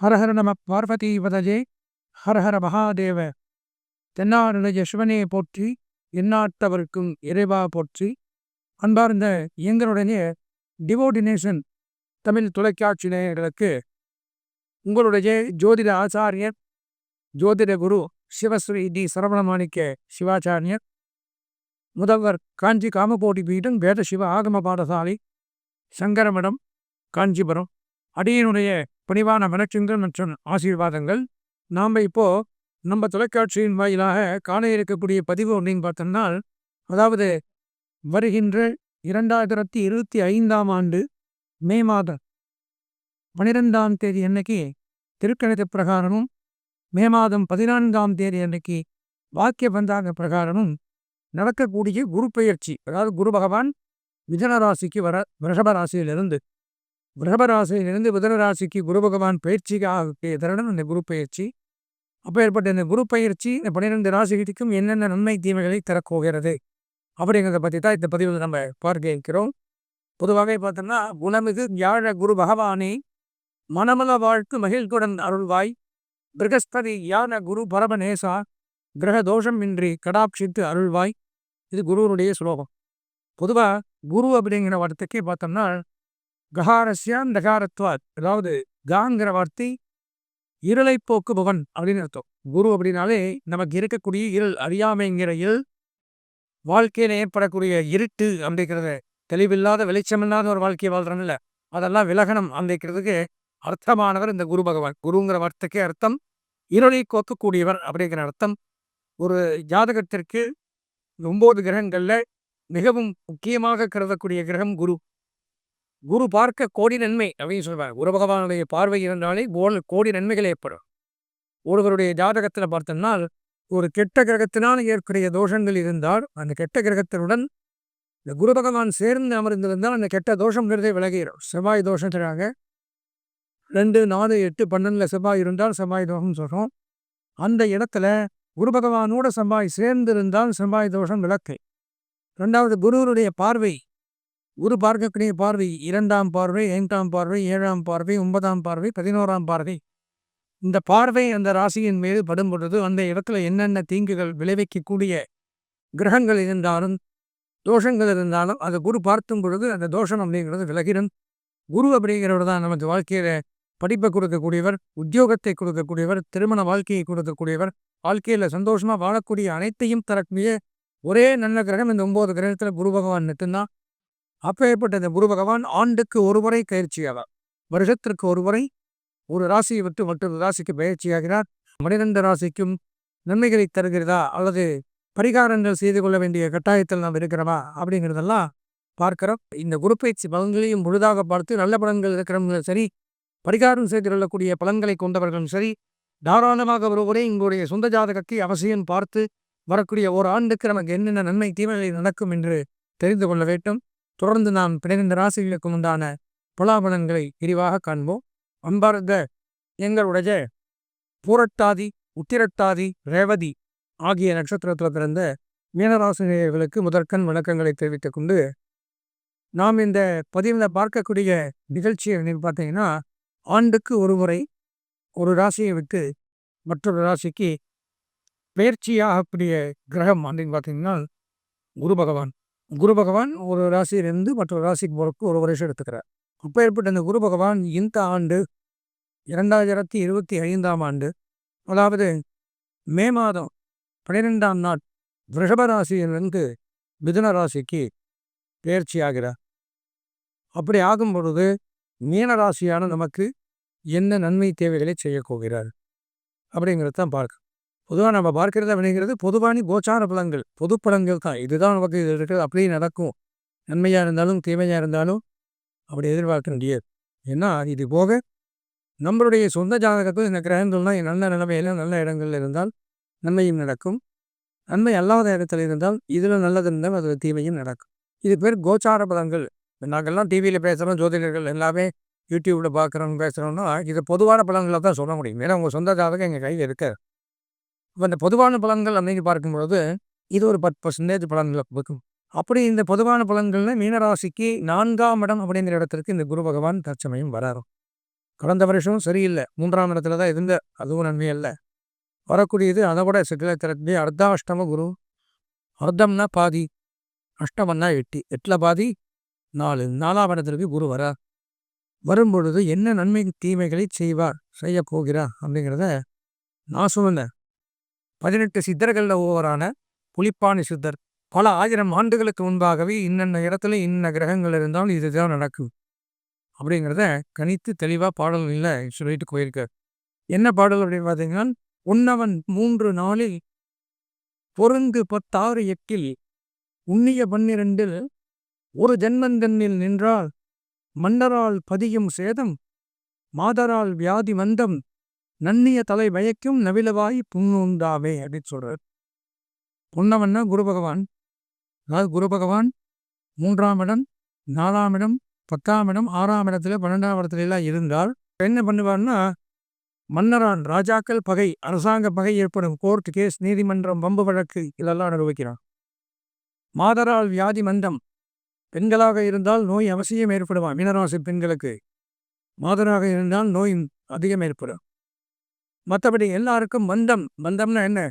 ஹரஹர நம பார்வதி வதஜே ஹரஹர மகாதேவ தென்னாருடைய சிவனே போற்றி எந்நாட்டவர்க்கும் இறைவா போற்றி. அன்பார்ந்த எங்களுடைய டிவோடினேஷன் தமிழ் தொலைக்காட்சி நேயர்களுக்கு உங்களுடைய ஜோதிட ஆச்சாரியர் ஜோதிட குரு சிவஸ்ரீ டி சரவணமாணிக்க சிவாச்சாரியர், முதல்வர் காஞ்சி காமகோடி பீடம் வேத சிவ ஆகம பாடசாலை சங்கரமடம் காஞ்சிபுரம், அடியினுடைய பணிவான வணக்கங்கள் மற்றும் ஆசீர்வாதங்கள். நாம் இப்போ நம்ம தொலைக்காட்சியின் வாயிலாக காண இருக்கக்கூடிய பதிவு அப்படின்னு பார்த்தோம்னா, அதாவது வருகின்ற 2025ஆம் ஆண்டு மே மாதம் 12ஆம் தேதி அன்னைக்கு திருக்கணித பிரகாரமும், மே மாதம் 14ஆம் தேதி அன்னைக்கு வாக்கிய பஞ்சாங்க பிரகாரமும் நடக்கக்கூடிய குரு பெயர்ச்சி, அதாவது குரு பகவான் மிதுன ராசிக்கு வர ரிஷபராசியிலிருந்து மிதுன ராசிக்கு குரு பகவான் பயிற்சிக்கு ஆகக்கூடிய தருணம் இந்த குரு பயிற்சி. அப்போ ஏற்பட்ட இந்த குரு பயிற்சி இந்த 12 ராசிகளுக்கும் என்னென்ன நன்மை தீமைகளை தரப்போகிறது அப்படிங்கிறத பற்றி தான் இந்த பதிவில் நம்ம பார்க்க இருக்கிறோம். பொதுவாக பார்த்தோம்னா, குணமிகு வியாழ குரு பகவானே மனமல வாழ்த்து மகிழ்குடன் அருள்வாய், பிரகஸ்பதி யான குரு பரமநேசா கிரக தோஷம் இன்றி கடாட்சித்து அருள்வாய். இது குருவனுடைய ஸ்லோகம். பொதுவாக குரு அப்படிங்கிற வார்த்தைக்கே பார்த்தோம்னா ககாரஸ்யாம் தகாரத்வாத், அதாவது காங்கிற வார்த்தை இருளை போக்குபவன் அப்படின்னு அர்த்தம். குரு அப்படின்னாலே நமக்கு இருக்கக்கூடிய இருள், அறியாமைங்கிற இருள், வாழ்க்கையில் ஏற்படக்கூடிய இருட்டு அப்படிங்கிறத, தெளிவில்லாத வெளிச்சமில்லாத ஒரு வாழ்க்கையை வாழ்றோம்ல, அதெல்லாம் விலகணும் அப்படிங்கிறதுக்கு அர்த்தமானவர் இந்த குரு பகவான். குருங்கிற வார்த்தைக்கே அர்த்தம் இருளை கோக்கக்கூடியவர் அப்படிங்கிற அர்த்தம். ஒரு ஜாதகத்திற்கு 9 கிரகங்களில் மிகவும் முக்கியமாக கருதக்கூடிய கிரகம் குரு. குரு பார்க்க கோடி நன்மை அப்படின்னு சொல்வாங்க. குரு பகவானுடைய பார்வை இருந்தாலே கோடி நன்மைகள் ஏற்படும். ஒருவருடைய ஜாதகத்தில் பார்த்தோம்னா, ஒரு கெட்ட கிரகத்தினால் ஏற்படைய தோஷங்கள் இருந்தால் அந்த கெட்ட கிரகத்தினுடன் இந்த குரு பகவான் சேர்ந்து அமர்ந்திருந்தால் அந்த கெட்ட தோஷங்கிறதே விலகிடும். செவ்வாய் தோஷத்தினாக 2, 4, 8, 12 செவ்வாய் இருந்தால் செவ்வாய் தோஷம் சொல்கிறோம். அந்த இடத்துல குரு பகவானோட செவ்வாய் சேர்ந்து இருந்தால் செவ்வாய் தோஷம் விளக்கை. 2வது குருவனுடைய பார்வை, குரு பார்க்கக்கூடிய பார்வை 2ஆம் பார்வை, 5ஆம் பார்வை, 7ஆம் பார்வை, 9ஆம் பார்வை, 11ஆம் பார்வை. இந்த பார்வை அந்த ராசியின் மீது படும் பொழுது அந்த இடத்துல என்னென்ன தீங்குகள் விளைவிக்கக்கூடிய கிரகங்கள் இருந்தாலும் தோஷங்கள் இருந்தாலும் அதை குரு பார்த்தும் பொழுது அந்த தோஷம் அப்படிங்கிறது விலகிடும். குரு அப்படிங்கிறவர் தான் நமக்கு வாழ்க்கையில படிப்பை கொடுக்கக்கூடியவர், உத்தியோகத்தை கொடுக்கக்கூடியவர், திருமண வாழ்க்கையை கொடுக்கக்கூடியவர், வாழ்க்கையில் சந்தோஷமாக வாழக்கூடிய அனைத்தையும் தரக்கூடிய ஒரே நல்ல கிரகம் இந்த 9 கிரகத்தில் குரு பகவான் மட்டும்தான். அப்போ ஏற்பட்ட இந்த குரு பகவான் ஆண்டுக்கு ஒரு முறை பயிற்சியாவார். வருஷத்திற்கு ஒரு முறை ஒரு ராசியை விட்டு மற்றொரு ராசிக்கு பயிற்சியாகிறார். 12 ராசிக்கும் நன்மைகளை தருகிறதா அல்லது பரிகாரங்கள் செய்து கொள்ள வேண்டிய கட்டாயத்தில் நாம் இருக்கிறோமா அப்படிங்கிறதெல்லாம் பார்க்கிறோம். இந்த குரு பயிற்சி பலன்களையும் முழுதாக பார்த்து நல்ல பலன்கள் இருக்கிறவங்களும் சரி, பரிகாரம் செய்து கொள்ளக்கூடிய பலன்களை கொண்டவர்களும் சரி, தாராளமாக ஒருவரே உங்களுடைய சொந்த ஜாதகத்தை அவசியம் பார்த்து வரக்கூடிய ஒரு ஆண்டுக்கு நமக்கு என்னென்ன நன்மை தீமைகள் நடக்கும் என்று தெரிந்து கொள்ள வேண்டும். தொடர்ந்து நாம் 12 ராசிகளுக்கும் உண்டான பலாபலன்களை விரிவாக காண்போம். அன்பார்ந்த எங்களுடைய பூரட்டாதி, உத்திரட்டாதி, ரேவதி ஆகிய நட்சத்திரத்தில் பிறந்த மீனராசினியர்களுக்கு முதற்கண் வணக்கங்களை தெரிவித்துக் கொண்டு, நாம் இந்த பதிவில் பார்க்கக்கூடிய நிகழ்ச்சி அப்படின்னு பார்த்தீங்கன்னா, ஆண்டுக்கு ஒரு முறை ஒரு ராசியை விட்டு மற்றொரு ராசிக்கு பயிற்சியாகக்கூடிய கிரகம் அப்படின்னு பார்த்தீங்கன்னா குரு பகவான். குரு பகவான் ஒரு ராசியிலிருந்து மற்றொரு ராசிக்கு போகிறதுக்கு ஒரு வருஷம் எடுத்துக்கிறார். அப்போ ஏற்பட்ட இந்த குரு பகவான் இந்த ஆண்டு 2025ஆம் ஆண்டு, அதாவது மே மாதம் 12ஆம் நாள் ரிஷப ராசியிலிருந்து மிதுன ராசிக்கு பயிற்சி ஆகிறார். அப்படி ஆகும் பொழுது மீன ராசியான நமக்கு என்ன நன்மை தேவைகளை செய்யப்போகிறார் அப்படிங்கிறது தான் பார்க்க. பொதுவாக நம்ம பார்க்கறது அப்படிங்கிறது பொதுவான கோச்சார பலன்கள், பொது பலன்கள் தான். இதுதான் நமக்கு இது இருக்கிறது, அப்படியே நடக்கும். நன்மையாக இருந்தாலும் தீமையாக இருந்தாலும் அப்படி எதிர்பார்க்க முடியாது. ஏன்னா இது போக நம்மளுடைய சொந்த ஜாதகத்தில் இந்த கிரகங்கள்லாம் நல்ல நிலைமையில் நல்ல இடங்களில் இருந்தால் நன்மையும் நடக்கும், நன்மை அல்லாத இடத்துல இருந்தால் இதில் நல்லது இருந்தால் அதில் தீமையும் நடக்கும். இது பேர் கோச்சார பலன்கள். நாங்கள்லாம் டிவியில் பேசுகிறோம், ஜோதிடர்கள் எல்லாமே யூடியூப்பில் பார்க்குறோம் பேசுகிறோம்னா இது பொதுவான பலன்களை தான் சொல்ல முடியும். ஏன்னா உங்கள் சொந்த ஜாதகம் எங்கள் கையில் இருக்காது. இப்போ இந்த பொதுவான பலன்கள் அப்படின்னு பார்க்கும்பொழுது இது ஒரு 10% பலன்களை கொடுக்கும். அப்படி இந்த பொதுவான பலன்களில் மீனராசிக்கு 4ஆம் இடம் அப்படிங்கிற இடத்திற்கு இந்த குரு பகவான் தற்சமயம் வராரு. கடந்த வருஷம் சரியில்லை, 3ஆம் இடத்துல தான் இருந்த, அதுவும் நன்மை அல்ல. வரக்கூடியது அதை விட சிக்கலை தரக்கூடிய அர்த்தாஷ்டம குரு. அர்த்தம்னா பாதி, அஷ்டமன்னா 8, 8ல் பாதி 4, 4ஆம் இடத்திற்கு குரு வரார். வரும்பொழுது என்ன நன்மை தீமைகளை செய்ய போகிறார் அப்படிங்கிறத நான் சொன்னேன். 18 சித்தர்களில் ஒவ்வொருவரான புலிப்பாணி சித்தர் பல ஆயிரம் ஆண்டுகளுக்கு முன்பாகவே இன்னென்ன இடத்துல இன்ன கிரகங்கள் இருந்தாலும் இதுதான் நடக்கும் அப்படிங்கிறத கணித்து தெளிவாக பாடல்களில் சொல்லிட்டு போயிருக்கார். என்ன பாடல் அப்படின்னு பார்த்தீங்கன்னா, உன்னவன் 3 நாளில் பொருங்கு 16 8 உன்னிய 12 ஒரு ஜென்மந்தன்னில் நின்றால் மன்னரால் பதியும் சேதம் மாதரால் வியாதி மந்தம் நன்னிய தலை வயக்கும் நவிலவாய் புண்ணுண்டாவே அப்படின்னு சொல்றார். பொன்னவன்னா குரு பகவான். அதாவது குரு பகவான் 3ஆம் இடம், 4ஆம் இடம், 10ஆம் இடம், 6ஆம் இடத்துல 12ஆம் இடத்துல எல்லாம் இருந்தால் என்ன பண்ணுவார்னா, மன்னரான் ராஜாக்கள் பகை, அரசாங்க பகை ஏற்படும், கோர்ட் கேஸ், நீதிமன்றம், வம்பு வழக்கு இதெல்லாம் அனுபவிக்கிறான். மாதரால் வியாதி மந்தம், பெண்களாக இருந்தால் நோய் அவசியம் ஏற்படுவான். மீனராசி பெண்களுக்கு மாதராக இருந்தால் நோய் அதிகம் ஏற்படும். மற்றபடி எல்லாருக்கும் மந்தம். மந்தம்னா என்ன?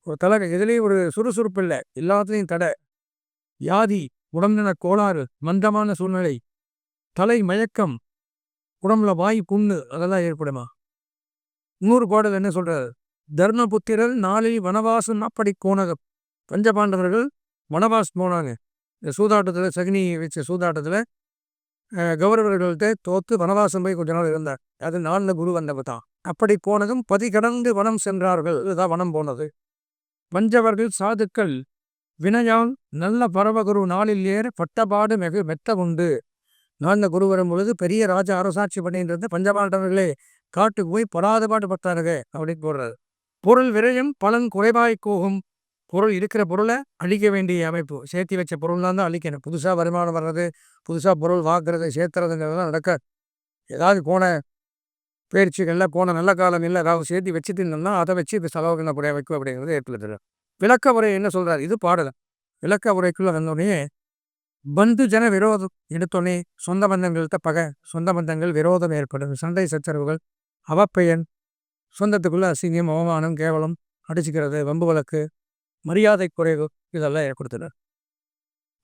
ஒரு தலை எதுலேயும் ஒரு சுறுசுறுப்பு இல்லை, எல்லாத்துலேயும் தடை, வியாதி, உடம்புல கோளாறு, மந்தமான சூழ்நிலை, தலை மயக்கம், உடம்புல வாய் புண்ணு அதெல்லாம் ஏற்படுமா. இன்னொரு பாடல் என்ன சொல்றாரு? தர்மபுத்திரர் நாளில் வனவாசம் அப்படி கோணகம். பஞ்சபாண்டவர்கள் வனவாசம் போனாங்க. இந்த சூதாட்டத்தில், சகுனி வச்ச சூதாட்டத்தில் கௌரவர்கள்ட்ட தோத்து வனவாசம் போய் கொஞ்ச நாள் இருந்தார். அது 4 குரு வந்தவ தான். அப்படி போனதும் பதி கடந்து வனம் சென்றார்கள். இதுதான் வனம் போனது. பஞ்சவர்கள் சாதுக்கள் வினயால் நல்ல பரவகுரு நாளில் ஏற பட்டபாடு மிக மெத்த உண்டு. 4 குரு வரும் பொழுது பெரிய ராஜா அரசாட்சி பண்ணின்றது. பஞ்சபாண்டவர்களே காட்டுக்கு போய் படாத பாடு பட்டாருங்க அப்படின்னு போடுறாரு. பொருள் விரயம் பலன் குறைவாய் போகும். பொருள் இருக்கிற பொருளை அழிக்க வேண்டிய அமைப்பு. சேர்த்தி வச்ச பொருள்லாம் தான் அழிக்கணும். புதுசாக வருமானம் வர்றது, புதுசாக பொருள் வாக்குறது, சேர்த்துறதுங்கிறதுலாம் நடக்காது. ஏதாவது போன பயிற்சிகளில் போன நல்ல காலம் இல்லை, ஏதாவது சேர்த்து வச்சுட்டு இருந்தோம்னா அதை வச்சு இப்போ செலவுகளை புரிய வைக்கும் அப்படிங்கிறது ஏற்படுத்துறது. விளக்க உரை என்ன சொல்கிறார்? இது பாடலை. விளக்க உரைக்குள்ளே வந்தோடனே பந்து ஜன விரோதம் எடுத்தோடனே சொந்த பந்தங்கள்கிட்ட பகை, சொந்த பந்தங்கள் விரோதம் ஏற்படும், சண்டை சச்சரவுகள், அவப்பெயன், சொந்தத்துக்குள்ள அசிங்கம், அவமானம், கேவலம், அடிச்சுக்கிறது, வம்பு வழக்கு, மரியாதை குறைவு இதெல்லாம் ஏற்படுத்துகிறார்.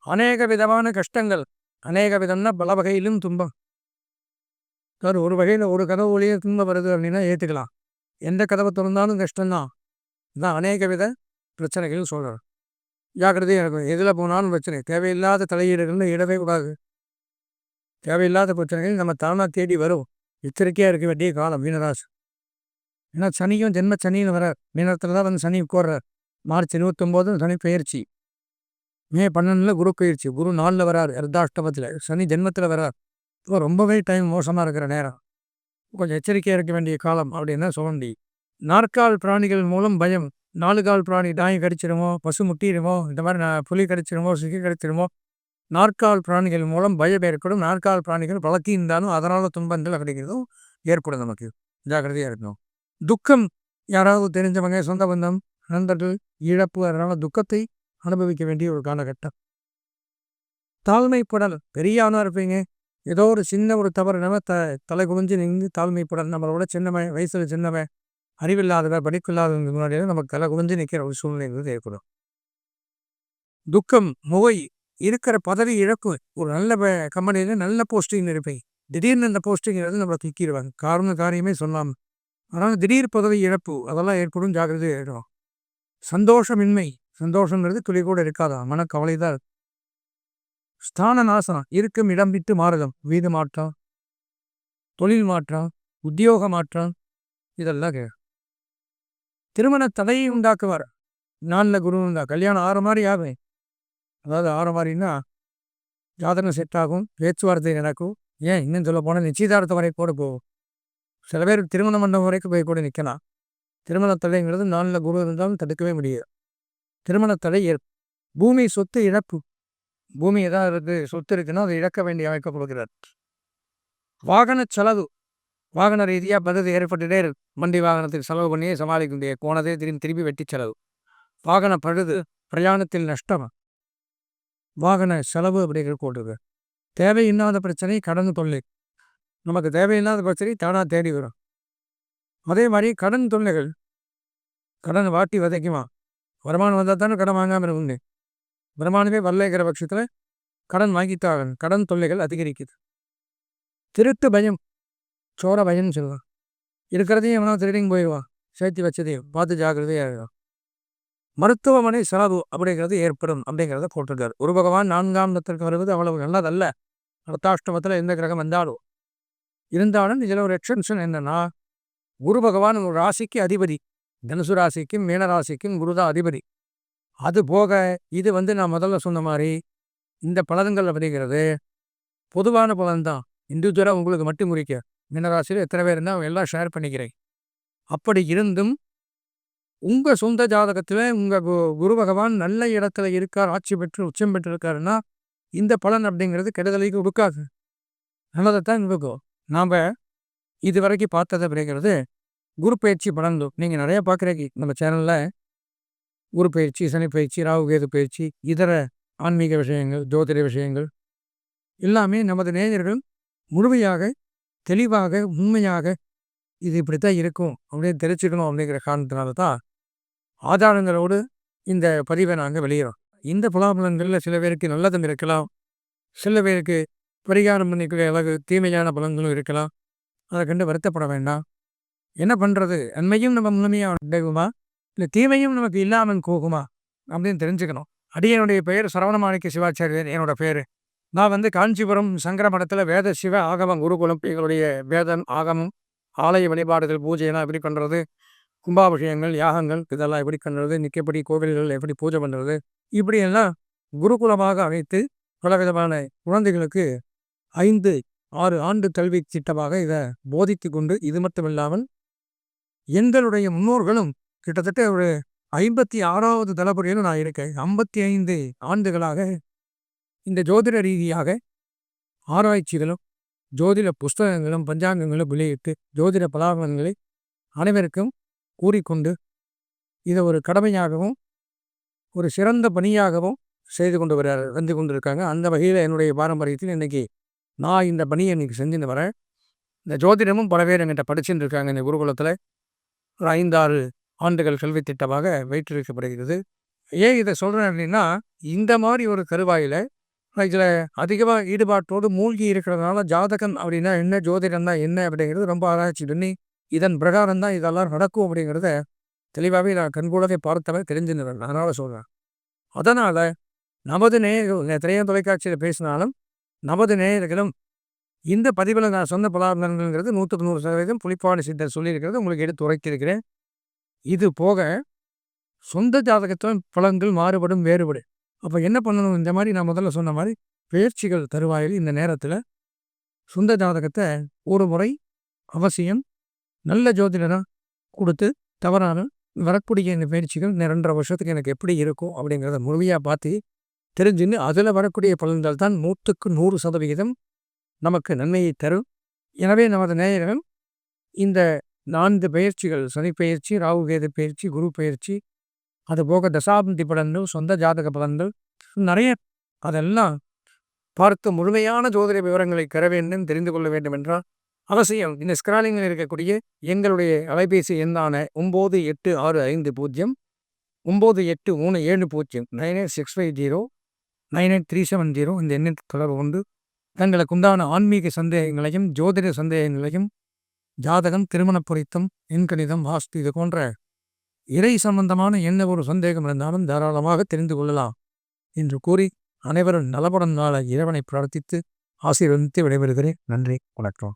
அநேக விதமான கஷ்டங்கள், அநேக விதம்னா பல வகையிலும் துன்பம். சார் ஒரு வகையில் ஒரு கதவு வழியே துன்பம் வருது அப்படின்னா ஏற்றுக்கலாம். எந்த கதவை திறந்தாலும் கஷ்டம்தான். இதுதான் அநேக வித பிரச்சனைகள் சொல்கிறார். ஜாக்கிரதையாக இருக்கும். எதில் போனாலும் பிரச்சனை. தேவையில்லாத தலையீடுகள்னு இடவே கூடாது. தேவையில்லாத பிரச்சனைகள் நம்ம தானாக தேடி வரும். எச்சரிக்கையாக இருக்க வேண்டிய காலம் மீனராசி. ஏன்னா சனியும் ஜென்ம சனின்னு வரார். மீனத்தில் தான் வந்து சனி உட்கார்றார். மார்ச் 29 சனி பயிற்சி. மே 12 குரு பயிற்சி. குரு 4ல் வரார், அர்த்தாஷ்டமத்தில். சனி ஜென்மத்தில் வரார். இப்போ ரொம்பவே டைம் மோசமாக இருக்கிற நேரம். கொஞ்சம் எச்சரிக்கையாக இருக்க வேண்டிய காலம் அப்படின்னு சொல்ல முடியும். நாற்கால் பிராணிகள் மூலம் பயம். 4 கால் பிராணி நாய் கடிச்சிடுமோ, பசு முட்டிடுமோ, இந்த மாதிரி புலி கடிச்சிடுமோ, சிக்கி கடிச்சிடுமோ, நாற்கால் பிராணிகள் மூலம் பயம் ஏற்படும். நாற்கால் பிராணிகள் பழக்கி இருந்தாலும் அதனால் துன்பங்கள் அப்படிங்கிறதும் ஏற்படும். நமக்கு ஜாக்கிரதையாக இருக்கணும். துக்கம், யாராவது தெரிஞ்சவங்க, சொந்த பந்தம், நண்பர்கள் இழப்பு, அதனால் துக்கத்தை அனுபவிக்க வேண்டிய ஒரு காலகட்டம். தாழ்மைப்படல், பெரிய ஆணாக இருப்பீங்க, ஏதோ ஒரு சின்ன ஒரு தவறு நம்ம தலை குனிஞ்சு நின்று தாழ்மைப்படல். நம்மளோட சின்னவன், வயசில் சின்னவன், அறிவில்லாதவன், படிப்பில்லாதவங்க முன்னாடியே நமக்கு தலை குனிஞ்சு நிற்கிற ஒரு சூழ்நிலை ஏற்படும். துக்கம், நோய், இருக்கிற பதவி இழப்பு. ஒரு நல்ல கம்பெனியில் நல்ல போஸ்டிங் இருப்பேன், திடீர்னு இந்த போஸ்டிங்கிறது நம்மளை தூக்கிடுவாங்க, காரியமே சொல்லாமல். அதனால் திடீர் பதவி இழப்பு அதெல்லாம் ஏற்படும். ஜாக்கிரதை ஏற்படும். சந்தோஷமின்மை, சந்தோஷங்கிறது துளி கூட இருக்காதா, மனக்கவலை தான். ஸ்தான நாசனம், இருக்கும் இடம் விட்டு மாறுதம், வீடு மாற்றம், தொழில் மாற்றம், உத்தியோக மாற்றம் இதெல்லாம். திருமண தடையை உண்டாக்குவார். 4 குரு இருந்தா கல்யாணம் ஆற மாதிரி ஆகும். அதாவது ஆற மாதிரின்னா ஜாதகம் செட் ஆகும், பேச்சுவார்த்தை நடக்கும். ஏன் இன்னும் சொல்ல போனால் நிச்சயதார்த்தம் வரை கூட போகும். சில பேர் திருமண மண்டபம் வரைக்கும் போய் கூட நிற்கலாம். திருமண தடைங்கிறது 4 குரு இருந்தாலும் தடுக்கவே முடியாது. திருமண தடை பூமி சொத்து இழப்பு. பூமி ஏதாவது சொத்து இருக்குன்னா அதை இழக்க வேண்டிய அமைக்க கொடுக்கிறார். வாகன செலவு, வாகன ரீதியாக பதவி ஏற்பட்டுட்டே இருக்கு. வண்டி வாகனத்துக்கு செலவு பண்ணியே சமாளிக்க முடியாது. போனதே திரும்பி வெட்டி செலவு. வாகன பழுது, பிரயாணத்தில் நஷ்டம், வாகன செலவு அப்படிங்கிற போட்டுருக்கு. தேவையில்லாத பிரச்சனை, கடன் தொல்லை, நமக்கு தேவையில்லாத பிரச்சனை தானாக தேடி வரும். அதே மாதிரி கடன் தொல்லைகள், கடன் வாட்டி விதைக்குமா, வருமானம் வந்தால் தானே கடன் வாங்காமல் உண்டு. வருமானமே வரலைங்கிற பட்சத்தில் கடன் வாங்கித்தான் கடன் தொல்லைகள் அதிகரிக்குது. திருட்டு பயம், சோர பயம்னு சொல்லுவான். இருக்கிறதையும் எவனோ திருடிங்க போயிடுவான், சேர்த்து வச்சதையும் பார்த்து ஜாக்கிரதையாக இருக்கும். மருத்துவமனை செலவு அப்படிங்கிறது ஏற்படும் அப்படிங்கிறத போட்டிருக்காரு. குரு பகவான் 4ஆம் இடத்திற்கு வருவது அவ்வளவு நல்லதல்ல. அர்த்தாஷ்டமத்தில் எந்த கிரகம் இருந்தாலும் இதில் ஒரு எக்ஸெப்ஷன் என்னன்னா, குரு பகவான் ஒரு ராசிக்கு அதிபதி. தனுசு ராசிக்கும் மீன ராசிக்கும் குருதான் அதிபதி. அது போக இது நான் முதல்ல சொன்ன மாதிரி இந்த பலன்கள் அப்படிங்கிறது பொதுவான பலன் தான். இண்டிவிஜுவலாக உங்களுக்கு மட்டும் குறிக்க, மீனராசியில் எத்தனை பேர் இருந்தால் அவங்க எல்லாம் ஷேர் பண்ணிக்கிறேன். அப்படி இருந்தும் உங்கள் சொந்த ஜாதகத்தில் உங்கள் குரு பகவான் நல்ல இடத்துல இருக்கார், ஆட்சி பெற்று உச்சம் பெற்று இருக்காருன்னா இந்த பலன் அப்படிங்கிறது கெடுதலுக்கு கொடுக்காது, நல்லதைத்தான் இருக்கும். நாம் இது வரைக்கும் பார்த்தது அப்படிங்கிறது குரு பயிற்சி பலன்கள். நீங்கள் நிறையா பார்க்குறீங்க நம்ம சேனலில். குரு பயிற்சி, சனி பயிற்சி, ராகு கேது பயிற்சி, இதர ஆன்மீக விஷயங்கள், ஜோதிட விஷயங்கள் எல்லாமே நமது நேயர்கள் முழுமையாக தெளிவாக உண்மையாக இது இப்படித்தான் இருக்கும் அப்படின்னு தெரிஞ்சுக்கணும் அப்படிங்கிற காரணத்தினால தான் ஆதாரங்களோடு இந்த பதிவை நாங்கள் வெளியிடறோம். இந்த பலாபலன்களில் சில பேருக்கு நல்லதும் இருக்கலாம், சில பேருக்கு பரிகாரம் பண்ணிக்கிற அளவு தீமையான பலன்களும் இருக்கலாம். அதை கண்டு வருத்தப்பட வேண்டாம். என்ன பண்ணுறது, நன்மையும் நம்ம முழுமையாக அடையுமா இல்லை தீமையும் நமக்கு இல்லாமல் போகுமா அப்படின்னு தெரிஞ்சுக்கணும். அடியனுடைய பெயர் சரவணமாணிக்க சிவாச்சாரியர் என்னோட பேர். நான் காஞ்சிபுரம் சங்கர மடத்தில் வேத சிவ ஆகமம் குருகுலம், எங்களுடைய வேதம் ஆகமம் ஆலய வழிபாடுகள் பூஜையெல்லாம் எப்படி பண்ணுறது, கும்பாபிஷேகங்கள் யாகங்கள் இதெல்லாம் எப்படி பண்ணுறது, நிற்கப்படி கோவில்கள் எப்படி பூஜை பண்ணுறது, இப்படியெல்லாம் குருகுலமாக அமைத்து பலவிதமான குழந்தைகளுக்கு 5-6 ஆண்டு கல்வி திட்டமாக இதை போதித்து கொண்டு, இது மட்டும் இல்லாமல் எங்களுடைய முன்னோர்களும் கிட்டத்தட்ட ஒரு 56வது தலைமுறையிலும் நான் இருக்கேன். 55 ஆண்டுகளாக இந்த ஜோதிட ரீதியாக ஆராய்ச்சிகளும் ஜோதிட புஸ்தகங்களும் பஞ்சாங்கங்களும் வெளியிட்டு ஜோதிட பலாபலன்களை அனைவருக்கும் கூறிக்கொண்டு இதை ஒரு கடமையாகவும் ஒரு சிறந்த பணியாகவும் செய்து கொண்டு வந்து கொண்டிருக்காங்க. அந்த வகையில் என்னுடைய பாரம்பரியத்தில் இன்றைக்கி நான் இந்த பணியை இன்றைக்கி செஞ்சுன்னு வரேன். இந்த ஜோதிடமும் பல பேர் என்கிட்ட படிச்சுட்டு இருக்காங்க. இந்த குருகுலத்தில் ஒரு 5-6 ஆண்டுகள் கல்வி திட்டமாக வைத்திருக்கப்படுகிறது. ஏன் இதை சொல்கிறேன் அப்படின்னா, இந்த மாதிரி ஒரு கருவாயில் இதில் அதிகமாக ஈடுபாட்டோடு மூழ்கி இருக்கிறதுனால ஜாதகம் அப்படின்னா என்ன, ஜோதிடம் தான் என்ன அப்படிங்கிறது ரொம்ப ஆராய்ச்சி பண்ணி இதன் பிரகாரம் தான் இதெல்லாம் நடக்கும் அப்படிங்கிறத தெளிவாகவே நான் கண்கூடவே பார்த்தவன் தெரிஞ்சுன்னு அதனால் சொல்கிறேன். அதனால் நமது நேயர்கள் எத்தனையோ தொலைக்காட்சியில் பேசினாலும் நமது நேயர்களும் இந்த பதிவில் நான் சொன்ன பலாபலன்கள்ங்கிறது 100% புலிப்பாடு சித்தர் சொல்லியிருக்கிறது உங்களுக்கு எடுத்து உரைத்திருக்கிறேன். இது போக சொந்த ஜாதகத்தின் பலன்கள் மாறுபடும், வேறுபடும். அப்போ என்ன பண்ணணும், இந்த மாதிரி நான் முதல்ல சொன்ன மாதிரி பயிற்சிகள் தருவாயில் இந்த நேரத்தில் சொந்த ஜாதகத்தை ஒரு முறை அவசியம் நல்ல ஜோதிடராக கொடுத்து தவறான வரக்கூடிய இந்த பயிற்சிகள் 2.5 வருஷத்துக்கு எனக்கு எப்படி இருக்கும் அப்படிங்கிறத முழுமையாக பார்த்து தெரிஞ்சுன்னு அதில் வரக்கூடிய பலன்கள் தான் 100% நமக்கு நன்மையை தரும். எனவே நமது நேயர்கள் இந்த 4 பயிற்சிகள், சனி பயிற்சி, ராகு கேது பயிற்சி, குரு பயிற்சி, அதுபோக தசாபந்தி பலன்கள், சொந்த ஜாதக பலன்கள் நிறைய, அதெல்லாம் பார்த்து முழுமையான ஜோதிட விவரங்களை பெற வேண்டும், தெரிந்து கொள்ள வேண்டும் என்றால் அவசியம் இந்த ஸ்கிராலிங்கில் இருக்கக்கூடிய எங்களுடைய அலைபேசி எண்ணான 9865098370 98650 98370 இந்த எண்ணில் தொடர்பு கொண்டு தங்களுக்கு உண்டான ஆன்மீக சந்தேகங்களையும் ஜோதிட சந்தேகங்களையும் ஜாதகம், திருமண பொருத்தம், எண்கணிதம், வாஸ்து இது போன்ற இறை சம்பந்தமான என்ன ஒரு சந்தேகம் இருந்தாலும் தாராளமாக தெரிந்து கொள்ளலாம் என்று கூறி அனைவரும் நலபுடன் வாழ இறைவனை பிரார்த்தித்து ஆசீர்வதித்து விடைபெறுகிறேன். நன்றி, வணக்கம்.